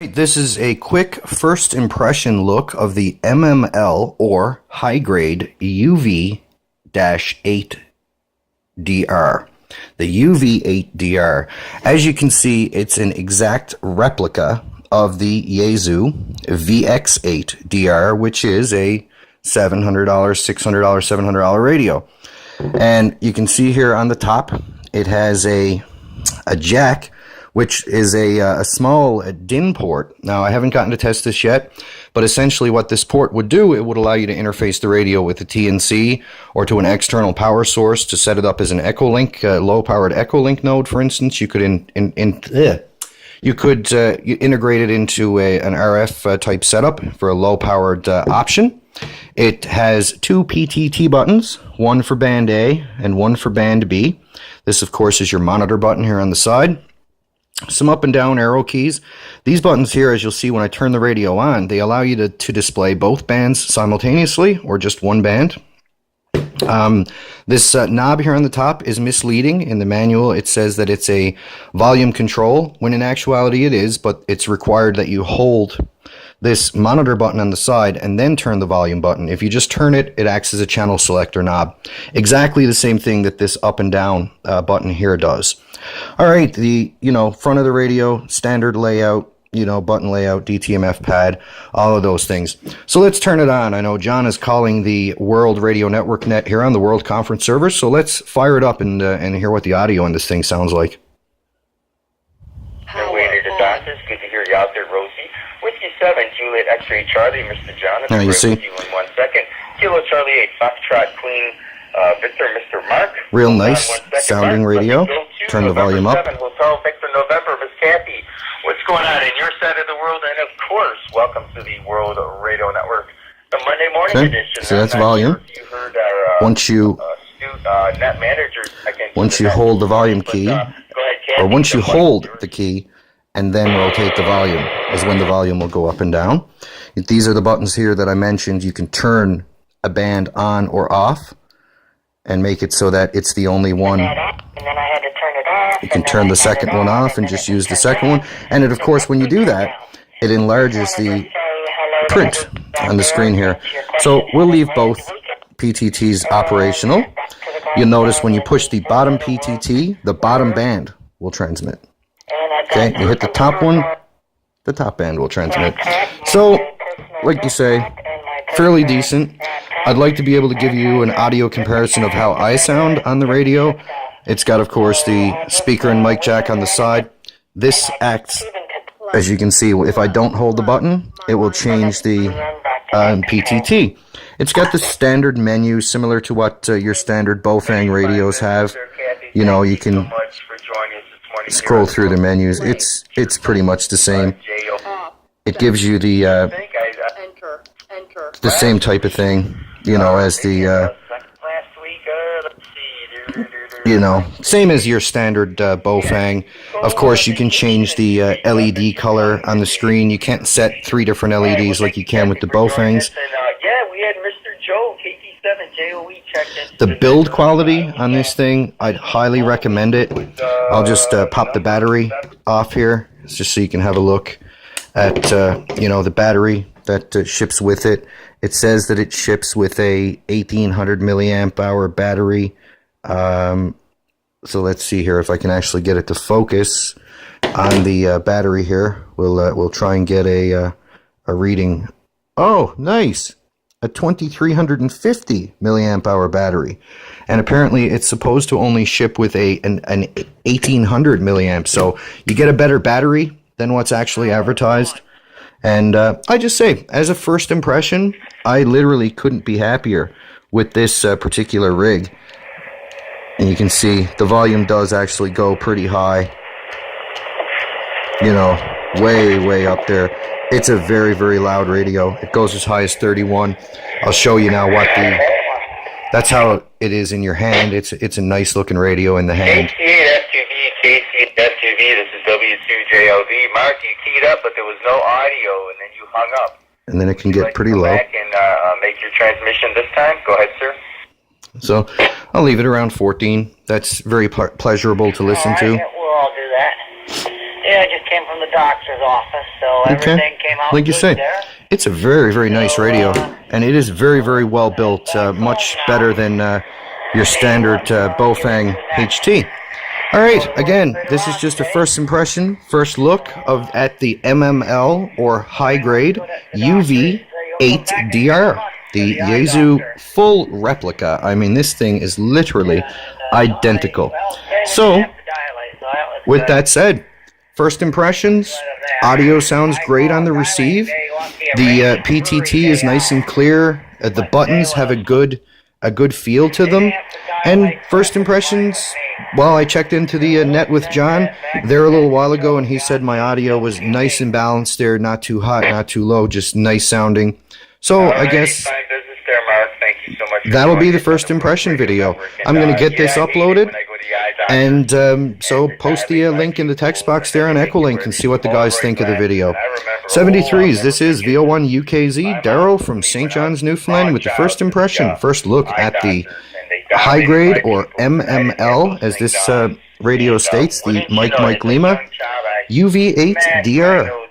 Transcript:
This is a quick first impression look of the MML or high-grade UV-8DR. The UV-8DR. As you can see, it's an exact replica of the Yaesu VX-8DR, which is a $700, $600, $700 radio. And you can see here on the top, it has a jack, which is a small DIN port. Now, I haven't gotten to test this yet, but essentially what this port would do, it would allow you to interface the radio with a TNC or to an external power source to set it up as an Echolink, low-powered Echolink node, for instance. You could integrate it into an RF type setup for a low-powered option. It has two PTT buttons, one for band A and one for band B. This, of course, is your monitor button here on the side. Some up and down arrow keys. These buttons here, as you'll see when I turn the radio on, they allow you to display both bands simultaneously or just one band. This knob here on the top is misleading. In the manual, it says that it's a volume control, when in actuality it is, but it's required that you hold this monitor button on the side and then turn the volume button. If you just turn it, it acts as a channel selector knob. Exactly the same thing that this up and down button here does. All right, the front of the radio, standard layout, button layout, DTMF pad, all of those things. So let's turn it on. I know John is calling the World Radio Network net here on the World Conference server, so let's fire it up and hear what the audio on this thing sounds like. Good to hear you out there, Rosie. Whiskey 7, Juliet X-Ray Charlie, Mr. Jonathan. You see? With you in 1 second. Kilo Charlie 8, Foxtrot Queen, Victor, Mr. Mark. Real nice sounding radio. Turn the volume up. Hotel Victor November, Miss Kathy. What's going on in your side of the world? And of course, welcome to the World Radio Network, the Monday morning edition. So that's volume. Sure you heard our, once you net manager, hold the volume key, or once you hold the key and then rotate the volume, is when the volume will go up and down. These are the buttons here that I mentioned. You can turn a band on or off and make it so that it's the only one. And then I had to turn it off. You can turn the second one off and just use the second one. And it, of course, when you do that, it enlarges the print on the screen here. So we'll leave both PTTs operational. You'll notice when you push the bottom PTT, the bottom band will transmit. Okay, you hit the top one, the top band will transmit. So, like you say, fairly decent. I'd like to be able to give you an audio comparison of how I sound on the radio. It's got, of course, the speaker and mic jack on the side. This acts, as you can see, if I don't hold the button, it will change the PTT. It's got the standard menu, similar to what your standard Bofang radios have. You can scroll through the menus. It's pretty much the same. It gives you the same type of thing, as the same as your standard Bofang. Of course, you can change the LED color on the screen. You can't set 3 different LEDs like you can with the Bofangs. We had Mr. Joe, KT7 JOE checked in. The build quality on this thing, I'd highly recommend it. I'll just pop the battery off here, just so you can have a look at the battery that ships with it. It says that it ships with a 1800 milliamp hour battery. So let's see here if I can actually get it to focus on the battery here. We'll try and get a reading. Oh, nice. A 2350 milliamp hour battery, and apparently it's supposed to only ship with an 1800 milliamp. So you get a better battery than what's actually advertised. And I just say, as a first impression, I literally couldn't be happier with this particular rig. And you can see the volume does actually go pretty high. Way up there. It's a very, very loud radio. It goes as high as 31. I'll show you now that's how it is in your hand. It's a nice looking radio in the hand. KC8SUV, this is W2JLV. Mark, you keyed up, but there was no audio, and then you hung up. And then it can get pretty low. Back and make your transmission this time. Go ahead, sir. So I'll leave it around 14. That's very pleasurable to listen to. We'll all do that. Yeah, I just came from the doctor's office, so everything came out Like you good say, there. it's a very, very nice radio, and it is very, very well built, much better than your standard Bofang HT. All right, again, this is just a first impression, first look at the MML, or high grade UV-8DR, the Yaesu full replica. I mean, this thing is literally identical. So, with that said, first impressions, audio sounds great on the receive. The PTT is nice and clear. The buttons have a good feel to them. And first impressions, well, I checked into the net with John there a little while ago, and he said my audio was nice and balanced there, not too hot, not too low, just nice sounding. So I guess that'll be the first impression video. I'm going to get this uploaded, and so post the link in the text box there on Echolink and see what the guys think of the video. 73s, this is VO1 UKZ, Darrow from St. John's, Newfoundland, with the first impression, first look at the high grade, or MML, as this radio states, the Mike Lima UV-8DR.